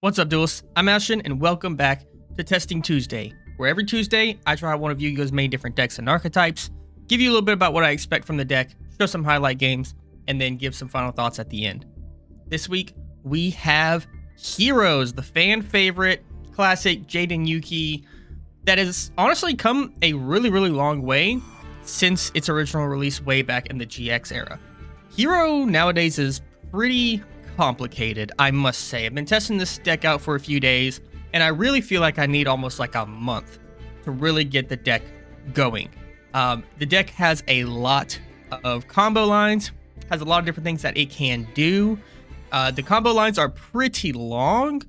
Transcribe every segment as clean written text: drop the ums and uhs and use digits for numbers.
What's up, duelists? I'm Ashton, and welcome back to Testing Tuesday, where every Tuesday I try out one of Yu-Gi-Oh's many different decks and archetypes, give you a little bit about what I expect from the deck, show some highlight games, and then give some final thoughts at the end. This week, we have Heroes, the fan favorite, classic Jayden Yuki, that has honestly come a really long way since its original release way back in the GX era. Hero nowadays is pretty complicated, I must say. I've been testing this deck out for a few days, and I really feel like I need almost like a month to really get the deck going. The deck has a lot of combo lines, has a lot of different things that it can do. The combo lines are pretty long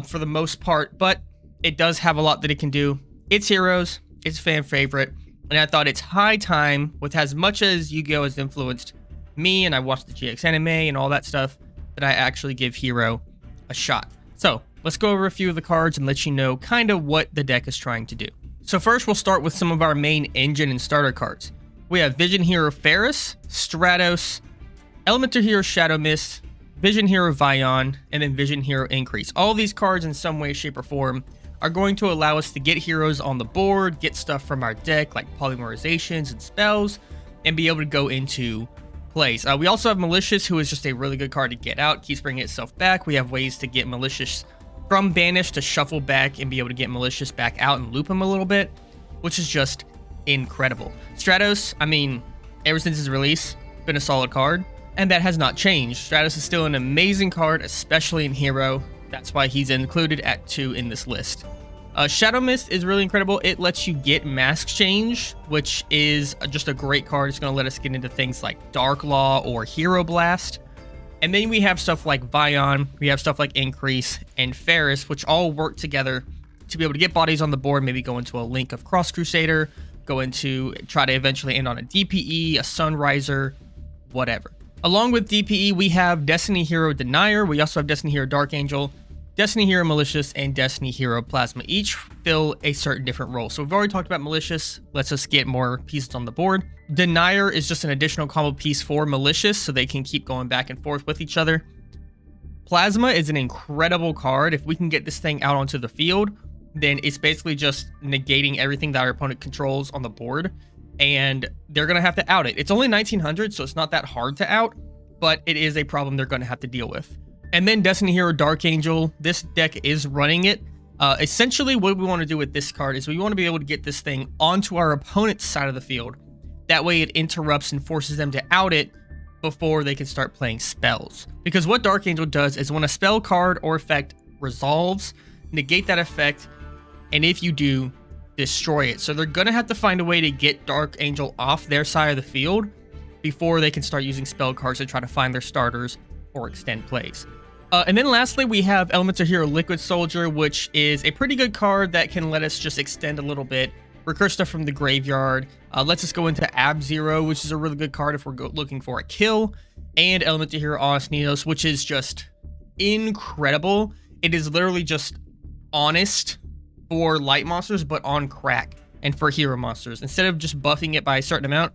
for the most part, but it does have a lot that it can do. It's Heroes, it's fan favorite, and I thought it's high time, with as much as Yu-Gi-Oh has influenced me and I watched the GX anime and all that stuff, that I actually give Hero a shot. So let's go over a few of the cards and let you know kind of what the deck is trying to do. So first we'll start with some of our main engine and starter cards. We have Vision Hero Ferris, Stratos, Elemental Hero Shadow Mist, Vision Hero Vion, and then Vision Hero Increase. All these cards in some way, shape, or form are going to allow us to get heroes on the board, get stuff from our deck like polymerizations and spells, and be able to go into plays. We also have Malicious, who is just a really good card to get out, keeps bringing itself back. We have ways to get Malicious from Banish to shuffle back and be able to get Malicious back out and loop him a little bit, which is just incredible. Stratos, I mean, ever since his release, been a solid card, and that has not changed. Stratos is still an amazing card, especially in Hero. That's why he's included at 2 in this list. Shadow Mist is really incredible. It lets you get Mask Change, which is just a great card. It's going to let us get into things like Dark Law or Hero Blast. And then we have stuff like Vion, we have stuff like Increase and Ferris, which all work together to be able to get bodies on the board, maybe go into a Link of Cross Crusader, go into try to eventually end on a DPE, a Sunriser, whatever. Along with DPE, we have Destiny Hero Denier. We also have Destiny Hero Dark Angel, Destiny Hero Malicious, and Destiny Hero Plasma. Each fill a certain different role. So we've already talked about Malicious. Lets us get more pieces on the board. Denier is just an additional combo piece for Malicious, so they can keep going back and forth with each other. Plasma is an incredible card. If we can get this thing out onto the field, then it's basically just negating everything that our opponent controls on the board, and they're going to have to out it. It's only 1900, so it's not that hard to out, but it is a problem they're going to have to deal with. And then Destiny Hero Dark Angel, this deck is running it. Essentially, what we want to do with this card is we want to be able to get this thing onto our opponent's side of the field. That way it interrupts and forces them to out it before they can start playing spells. Because what Dark Angel does is when a spell card or effect resolves, negate that effect, and if you do, destroy it. So they're going to have to find a way to get Dark Angel off their side of the field before they can start using spell cards to try to find their starters or extend plays. And then lastly, we have Elemental Hero Liquid Soldier, which is a pretty good card that can let us just extend a little bit, recur stuff from the graveyard, lets us go into Ab-Zero, which is a really good card if we're looking for a kill, and Elemental Hero Honest Neos, which is just incredible. It is literally just Honest for light monsters, but on crack, and for hero monsters. Instead of just buffing it by a certain amount,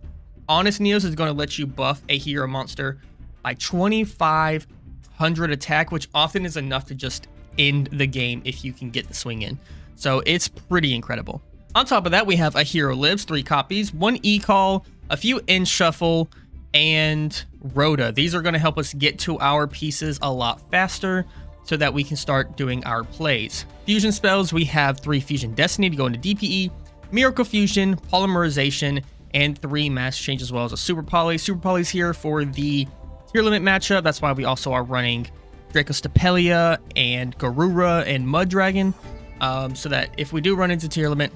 Honest Neos is going to let you buff a hero monster by 2500 attack, which often is enough to just end the game if you can get the swing in. So it's pretty incredible. On top of that, we have a Hero Lives, 3 copies, 1 E-Call, a few End Shuffle, and Rhoda. These are going to help us get to our pieces a lot faster so that we can start doing our plays. Fusion spells, we have 3 Fusion Destiny to go into DPE, Miracle Fusion, Polymerization, and 3 Mask Change, as well as a Super Poly. Super Poly's here for the tier limit matchup. That's why we also are running Dracostapelia and Garura and Mud Dragon, so that if we do run into tier limit,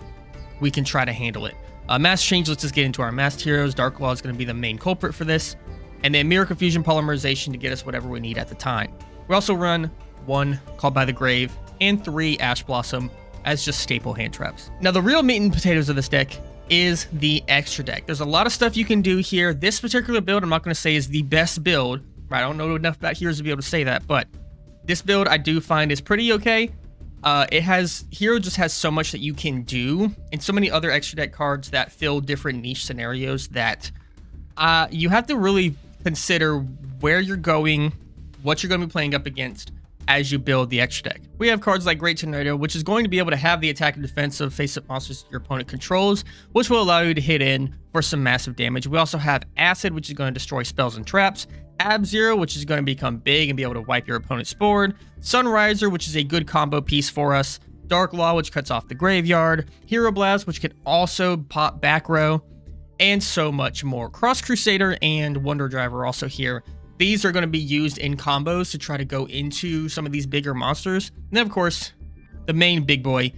we can try to handle it. Mask Change lets us get into our masked heroes. Dark Law is going to be the main culprit for this, and then Miracle Fusion, Polymerization to get us whatever we need at the time. We also run 1 Called by the Grave and 3 Ash Blossom as just staple hand traps. Now the real meat and potatoes of this deck is the extra deck. There's a lot of stuff you can do here. This particular build, I'm not going to say is the best build. I don't know enough about heroes to be able to say that, but this build I do find is pretty okay. Hero just has so much that you can do, and so many other extra deck cards that fill different niche scenarios that you have to really consider where you're going, what you're going to be playing up against, as you build the extra deck. We have cards like Great Tornado, which is going to be able to have the attack and defense of face-up monsters your opponent controls, which will allow you to hit in for some massive damage. We also have Acid, which is going to destroy spells and traps. Ab-Zero, which is going to become big and be able to wipe your opponent's board. Sunriser, which is a good combo piece for us. Dark Law, which cuts off the graveyard. Hero Blast, which can also pop back row. And so much more. Cross Crusader and Wonder Drive are also here. These are going to be used in combos to try to go into some of these bigger monsters. And then, of course, the main big boy,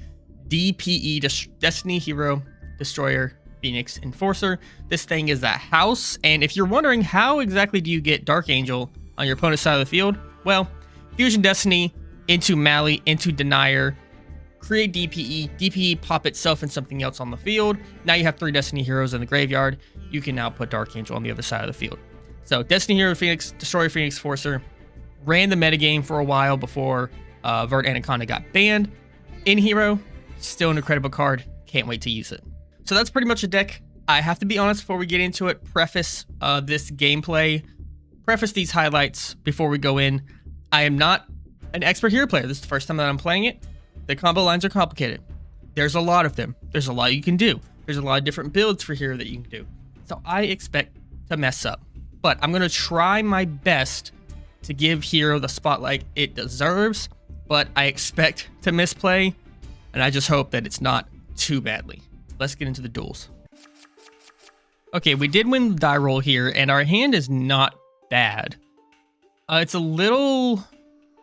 DPE, Destiny Hero, Destroyer, Phoenix, Enforcer. This thing is a house. And if you're wondering how exactly do you get Dark Angel on your opponent's side of the field, well, Fusion Destiny into Mali, into Denier, create DPE, DPE pop itself in something else on the field. Now you have 3 Destiny Heroes in the graveyard. You can now put Dark Angel on the other side of the field. So Destiny Hero, Phoenix, Destroyer, Phoenix, Enforcer ran the metagame for a while before Vert Anaconda got banned. In Hero, still an incredible card. Can't wait to use it. So that's pretty much a deck. I have to be honest before we get into it, preface this gameplay, preface these highlights before we go in. I am not an expert hero player. This is the first time that I'm playing it. The combo lines are complicated. There's a lot of them. There's a lot you can do. There's a lot of different builds for hero that you can do. So I expect to mess up. But I'm going to try my best to give Hero the spotlight it deserves, but I expect to misplay, and I just hope that it's not too badly. Let's get into the duels. Okay, we did win the die roll here, and our hand is not bad. It's a little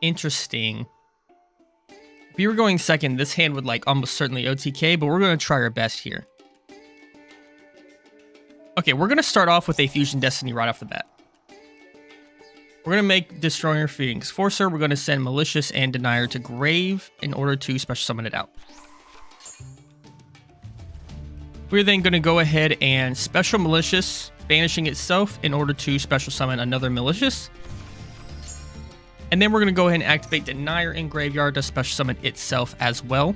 interesting. If we were going second, this hand would like almost certainly OTK, but we're going to try our best here. Okay, we're going to start off with a Fusion Destiny right off the bat. We're going to make Destroyer, Phoenix, Enforcer. We're going to send Malicious and Denier to Grave in order to special summon it out. We're then going to go ahead and special Malicious, banishing itself in order to special summon another Malicious. And then we're going to go ahead and activate Denier in Graveyard to special summon itself as well.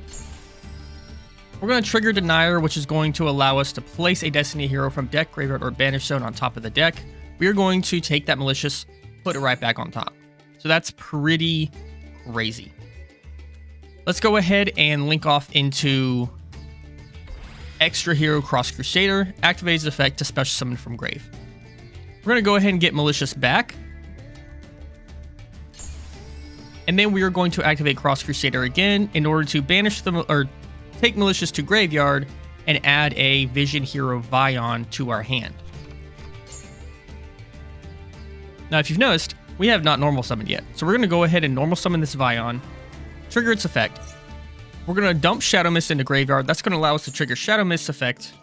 We're going to trigger Denier, which is going to allow us to place a Destiny Hero from deck, graveyard, or banish zone on top of the deck. We are going to take that Malicious, put it right back on top. So that's pretty crazy. Let's go ahead and link off into Extra Hero Cross Crusader. Activates the effect to special summon from grave. We're going to go ahead and get Malicious back. And then we are going to activate Cross Crusader again in order to banish them, or take Malicious to graveyard and add a Vision Hero Vion to our hand. Now, if you've noticed, we have not normal summoned yet. So we're going to go ahead and normal summon this Vion, trigger its effect. We're going to dump Shadow Mist into graveyard. That's going to allow us to trigger Shadow Mist effect.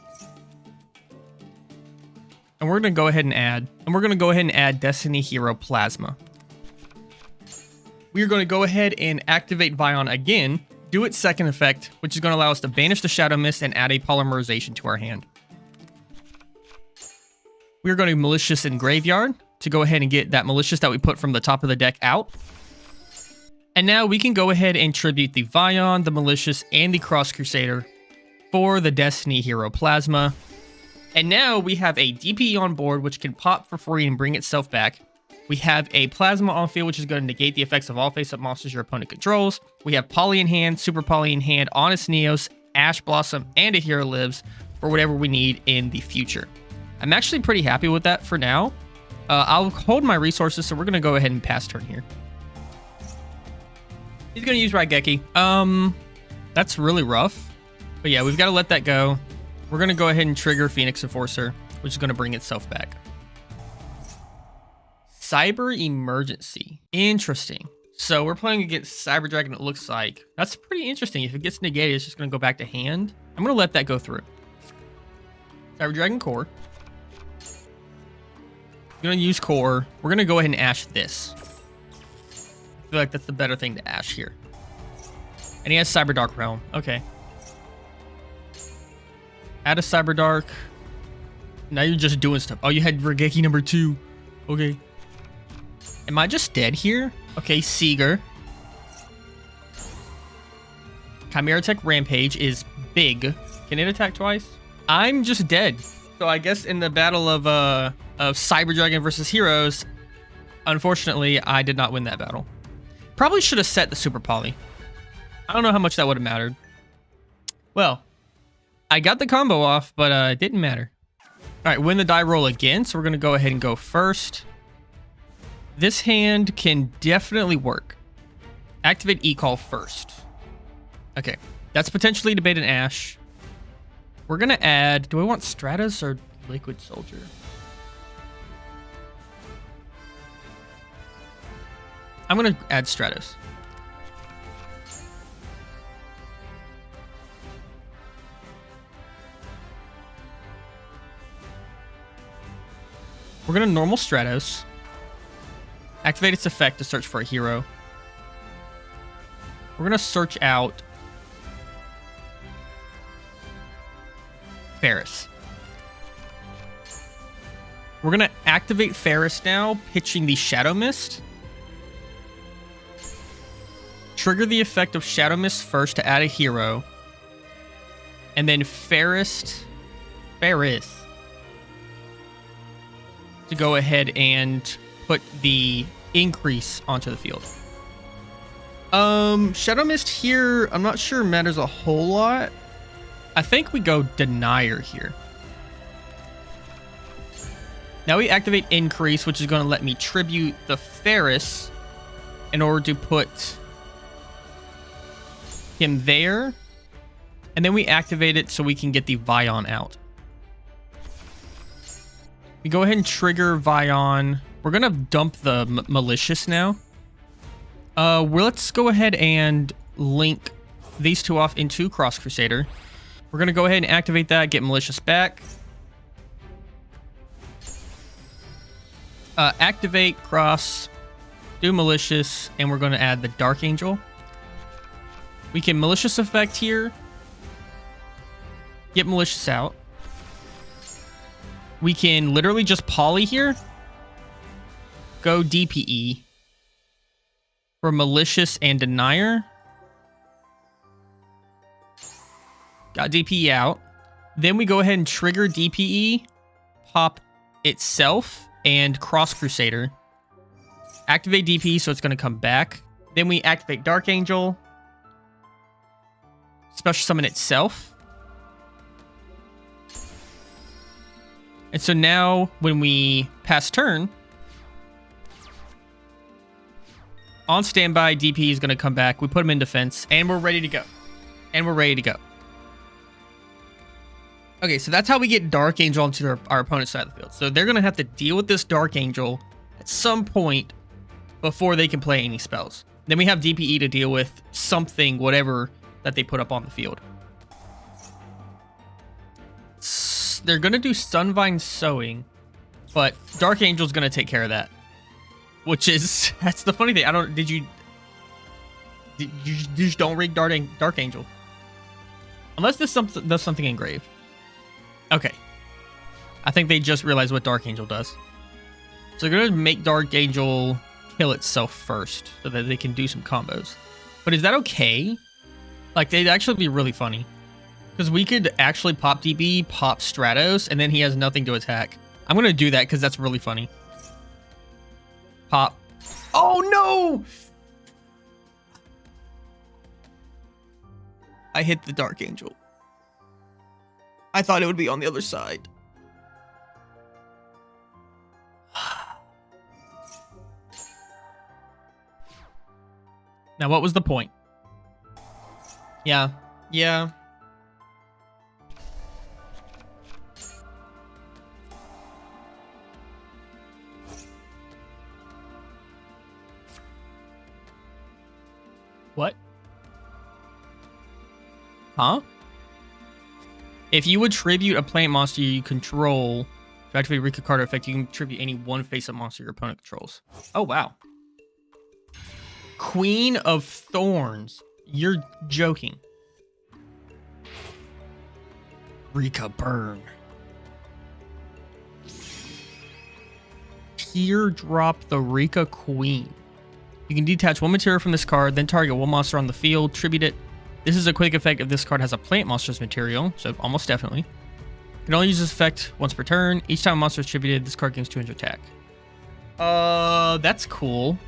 And we're going to go ahead and add, Destiny Hero Plasma. We are going to go ahead and activate Vion again, do its second effect, which is going to allow us to banish the Shadow Mist and add a Polymerization to our hand. We are going to Malicious in Graveyard to go ahead and get that Malicious that we put from the top of the deck out. And now we can go ahead and tribute the Vion, the Malicious, and the Cross Crusader for the Destiny Hero Plasma. And now we have a DPE on board, which can pop for free and bring itself back. We have a Plasma on field, which is going to negate the effects of all face-up monsters your opponent controls. We have Poly in hand, Super Poly in hand, Honest Neos, Ash Blossom, and a Hero Lives for whatever we need in the future. I'm actually pretty happy with that for now. I'll hold my resources, so we're going to go ahead and pass turn here. He's going to use Raigeki. That's really rough. But yeah, we've got to let that go. We're going to go ahead and trigger Phoenix Enforcer, which is going to bring itself back. Cyber Emergency. Interesting. So we're playing against Cyber Dragon, it looks like. That's pretty interesting. If it gets negated, it's just going to go back to hand. I'm going to let that go through. Cyber Dragon Core. I'm going to use Core. We're going to go ahead and Ash this. I feel like that's the better thing to Ash here. And he has Cyber Dark Realm. Okay. Add a Cyber Dark. Now you're just doing stuff. Oh, you had Raigeki number 2. Okay. Am I just dead here? Okay, Seeger. Chimera Tech Rampage is big. Can it attack twice? I'm just dead. So I guess in the battle of Cyber Dragon versus Heroes, unfortunately, I did not win that battle. Probably should have set the Super Poly. I don't know how much that would have mattered. Well, I got the combo off, but it didn't matter. All right, win the die roll again, so we're going to go ahead and go first. This hand can definitely work. Activate E-Call first. Okay, that's potentially Debate and Ash. We're going to add... Do I want Stratus or Liquid Soldier? I'm going to add Stratus. We're going to normal Stratos. Activate its effect to search for a hero. We're going to search out Ferris. We're going to activate Ferris now, pitching the Shadow Mist. Trigger the effect of Shadow Mist first to add a hero. And then Ferris to go ahead and put the increase onto the field. Shadow Mist here, I'm not sure matters a whole lot. I think we go Denier here. Now we activate Increase, which is going to let me tribute the Ferris in order to put him there. And then we activate it so we can get the Vion out. We go ahead and trigger Vion. We're going to dump the Malicious now. Let's go ahead and link these two off into Cross Crusader. We're going to go ahead and activate that, get Malicious back. Activate Cross, do Malicious, and we're going to add the Dark Angel. We can Malicious effect here. Get Malicious out. We can literally just Poly here. Go DPE. For Malicious and Denier. Got DPE out. Then we go ahead and trigger DPE. Pop itself and Cross Crusader. Activate DPE so it's going to come back. Then we activate Dark Angel. Special summon itself. And so now when we pass turn, on standby, DP is going to come back. We put him in defense and we're ready to go. Okay, so that's how we get Dark Angel onto our opponent's side of the field. So they're going to have to deal with this Dark Angel at some point before they can play any spells. Then we have DPE to deal with something, whatever that they put up on the field. They're going to do Sunvine Sowing, but Dark Angel's going to take care of that. Which is, that's the funny thing. Did you just don't rig Dark Angel? Unless this does something engrave. Okay. I think they just realized what Dark Angel does. So they're going to make Dark Angel kill itself first so that they can do some combos. But is that okay? Like, they'd actually be really funny. Because we could actually pop DB, pop Stratos, and then he has nothing to attack. I'm going to do that because that's really funny. Pop. Oh, no! I hit the Dark Angel. I thought it would be on the other side. Now, what was the point? Yeah. What? Huh? If you would tribute a plant monster you control to activate a Rika card effect, you can tribute any one face-up monster your opponent controls. Oh, wow. Queen of Thorns. You're joking. Rika Burn. Teardrop the Rika Queen. You can detach one material from this card, then target one monster on the field, tribute it. This is a quick effect if this card has a plant monster's material, so almost definitely. You can only use this effect once per turn. Each time a monster is tributed, this card gains 200 attack. That's cool.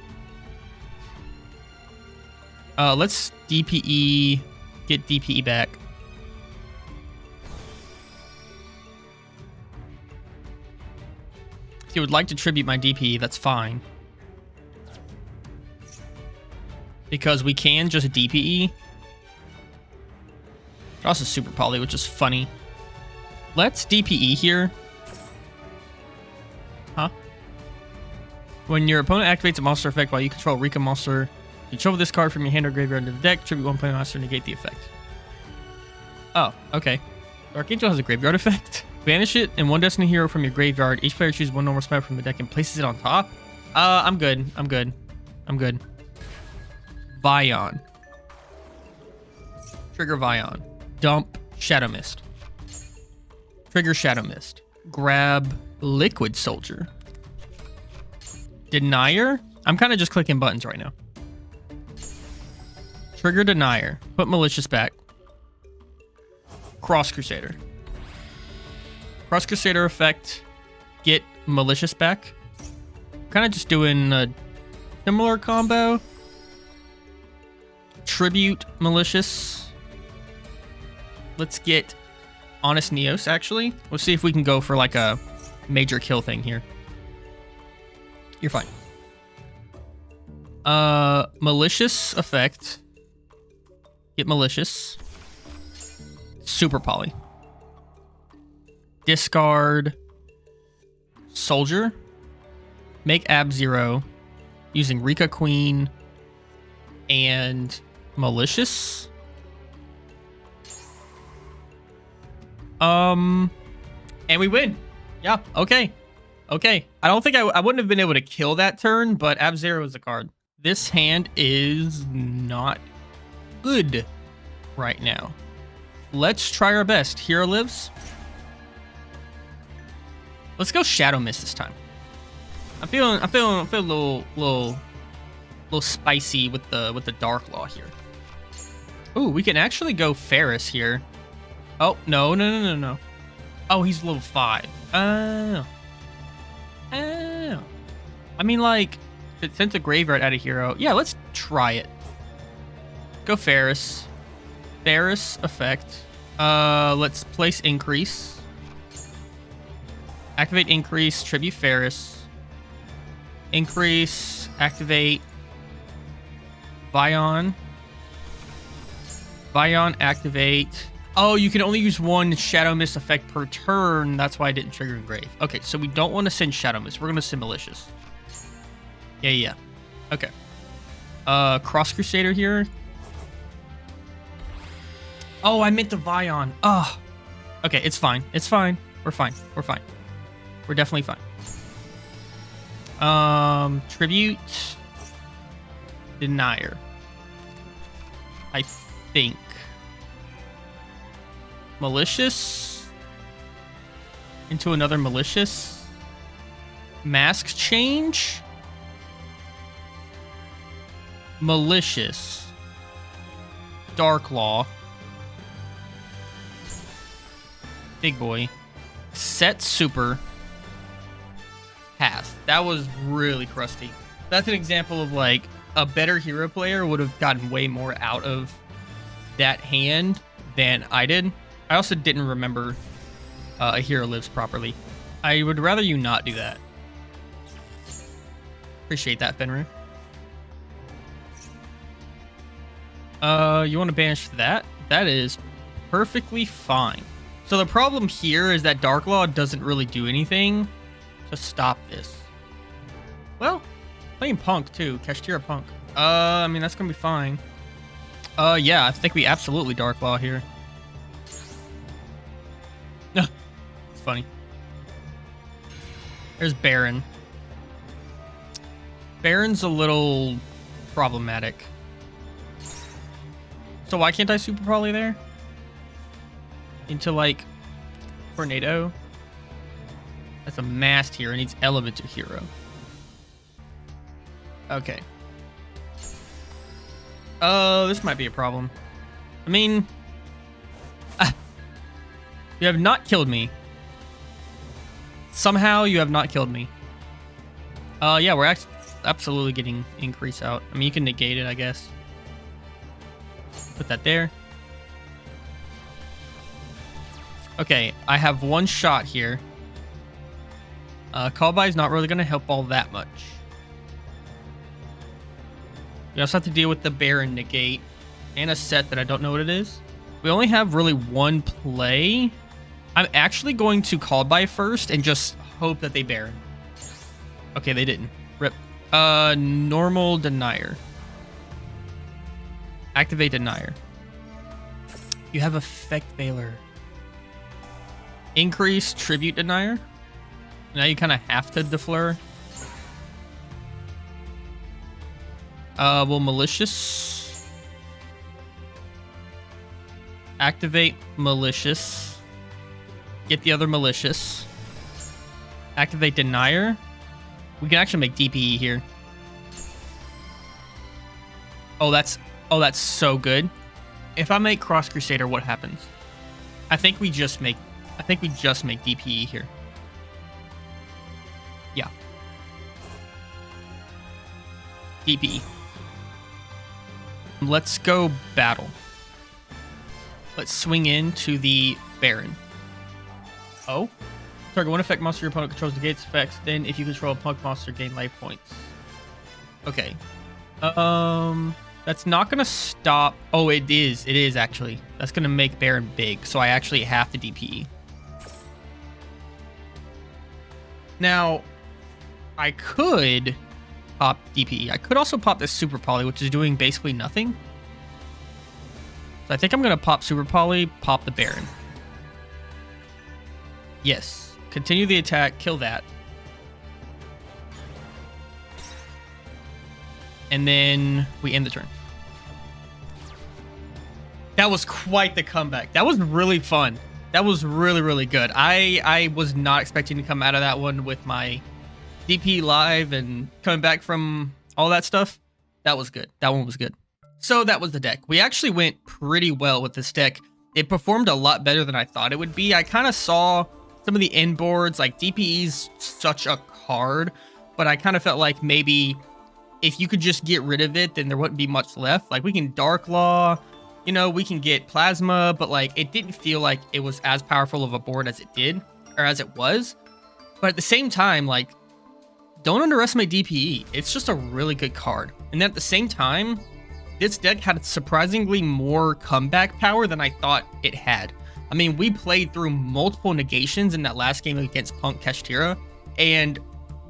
Let's DPE, get DPE back. If you would like to tribute my DPE, that's fine. Because we can just DPE. Also super poly, which is funny. Let's DPE here. Huh? When your opponent activates a monster effect while you control a Rika monster, you control this card from your hand or graveyard to the deck, tribute one player monster, negate the effect. Oh, okay. Archangel has a graveyard effect. Banish it and one Destiny hero from your graveyard. Each player chooses one normal spell from the deck and places it on top. I'm good. I'm good. I'm good. Vion. Trigger Vion. Dump Shadow Mist. Trigger Shadow Mist. Grab Liquid Soldier. Denier. I'm kind of just clicking buttons right now. Trigger Denier. Put Malicious back. Cross Crusader. Cross Crusader effect. Get Malicious back. Kind of just doing a similar combo. Tribute Malicious. Let's get Honest Neos, actually. We'll see if we can go for like a major kill thing here. You're fine. Malicious effect. Get Malicious. Super poly. Discard Soldier. Make Ab-Zero using Rika Queen and Malicious. And we win. Yeah, okay. Okay. I don't think I wouldn't have been able to kill that turn, but Ab-Zero is the card. This hand is not good right now. Let's try our best. Hero lives. Let's go Shadow Mist this time. I'm feeling a little spicy with the Dark Law here. Ooh, we can actually go Ferris here. Oh, no. Oh, he's level 5. Oh. I mean, like, since a graveyard out of hero. Yeah, let's try it. Go Ferris. Ferris effect. Let's place Increase. Activate Increase. Tribute Ferris. Increase. Activate. Vion. Vion activate. Oh, you can only use one Shadow Mist effect per turn. That's why I didn't trigger Engrave. Okay, so we don't want to send Shadow Mist. We're going to send Malicious. Yeah. Okay. Cross Crusader here. Oh, I meant the Vion. Oh. Okay, it's fine. It's fine. We're fine. We're fine. We're definitely fine. Tribute. Denier. I think. Malicious. Into another Malicious. Mask change. Malicious. Dark Law. Big boy. Set super. Path. That was really crusty. That's an example of like a better hero player would have gotten way more out of that hand than I did. I also didn't remember a hero lives properly. I would rather you not do that. Appreciate that, Fenrir. You want to banish that? That is perfectly fine. So the problem here is that Dark Law doesn't really do anything to stop this. Well, playing Punk too. Kashtira Punk. I mean, that's gonna be fine. Yeah, I think we absolutely Dark Law here. It's funny. There's Baron. Baron's a little problematic. So why can't I Super Poly there? Into like Tornado? That's a Mast hero. It needs Elemental hero. Okay. This might be a problem. I mean, you have not killed me. Somehow you have not killed me. Yeah, we're absolutely getting Increase out. I mean, you can negate it, I guess. Put that there. Okay, I have one shot here. Call by is not really going to help all that much. We also have to deal with the Baron negate and a set that I don't know what it is. We only have really one play. I'm actually going to call by first and just hope that they Baron. Okay, they didn't. Rip. Normal denier. Activate denier. You have effect veiler. Increase tribute denier. Now you kind of have to defleur. Well, malicious. Activate malicious. Get the other malicious. Activate denier. We can actually make DPE here. Oh, that's so good. If I make Cross Crusader, what happens? I think we just make DPE here. Yeah. DPE. Let's go battle. Let's swing into the Baron. Oh. Target one effect monster your opponent controls negates effects. Then if you control a punk monster, gain life points. Okay. That's not gonna stop. Oh, it is. It is actually. That's gonna make Baron big. So I actually have to DPE. Now, I could pop DPE. I could also pop this Super Poly, which is doing basically nothing. So I think I'm gonna pop Super Poly, pop the Baron. Yes. Continue the attack, kill that. And then we end the turn. That was quite the comeback. That was really fun. That was really, really good. I was not expecting to come out of that one with my DP live and coming back from all that stuff. That was good. That one was good. So that was the deck. We actually went pretty well with this deck. It performed a lot better than I thought it would be. I kind of saw some of the end boards, like DPE's such a card, but I kind of felt like maybe if you could just get rid of it, then there wouldn't be much left. Like we can Dark Law, you know, we can get Plasma, but like it didn't feel like it was as powerful of a board as it did, or as it was. But at the same time, like, don't underestimate DPE. It's just a really good card. And then at the same time, this deck had surprisingly more comeback power than I thought it had. I mean, we played through multiple negations in that last game against Punk Kashtira, and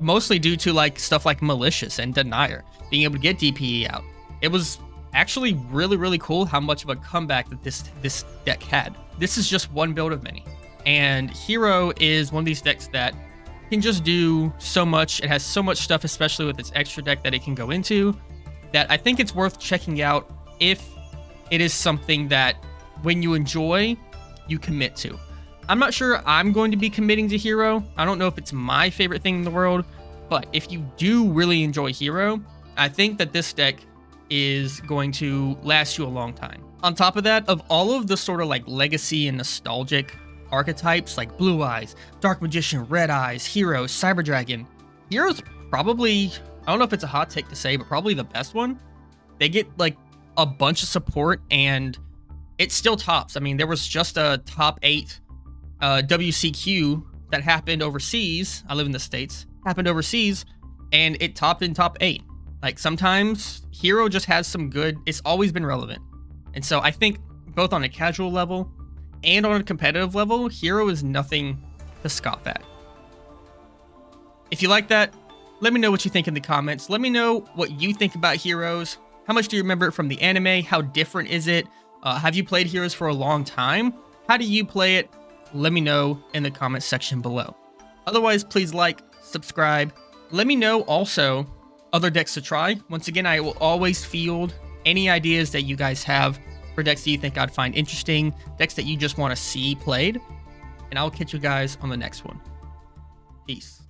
mostly due to like stuff like Malicious and Denier, being able to get DPE out. It was actually really, really cool how much of a comeback that this deck had. This is just one build of many. And Hero is one of these decks that can just do so much. It has so much stuff, especially with its extra deck that it can go into, that I think it's worth checking out if it is something that when you enjoy, you commit to. I'm not sure I'm going to be committing to Hero. I don't know if it's my favorite thing in the world, but if you do really enjoy Hero, I think that this deck is going to last you a long time. On top of that, of all of the sort of like legacy and nostalgic archetypes like Blue Eyes, Dark Magician, Red Eyes, Hero, Cyber Dragon, Hero's probably, I don't know if it's a hot take to say, but probably the best one. They get like a bunch of support and it still tops. I mean, there was just a top 8 WCQ that happened overseas. I live in the States. Happened overseas, and it topped in top 8. Like, sometimes Hero just has some good... It's always been relevant. And so I think both on a casual level and on a competitive level, Hero is nothing to scoff at. If you like that, let me know what you think in the comments. Let me know what you think about Heroes. How much do you remember it from the anime? How different is it? Have you played Heroes for a long time? How do you play it? Let me know in the comments section below. Otherwise, please like, subscribe. Let me know also other decks to try. Once again, I will always field any ideas that you guys have for decks that you think I'd find interesting, decks that you just want to see played. And I'll catch you guys on the next one. Peace.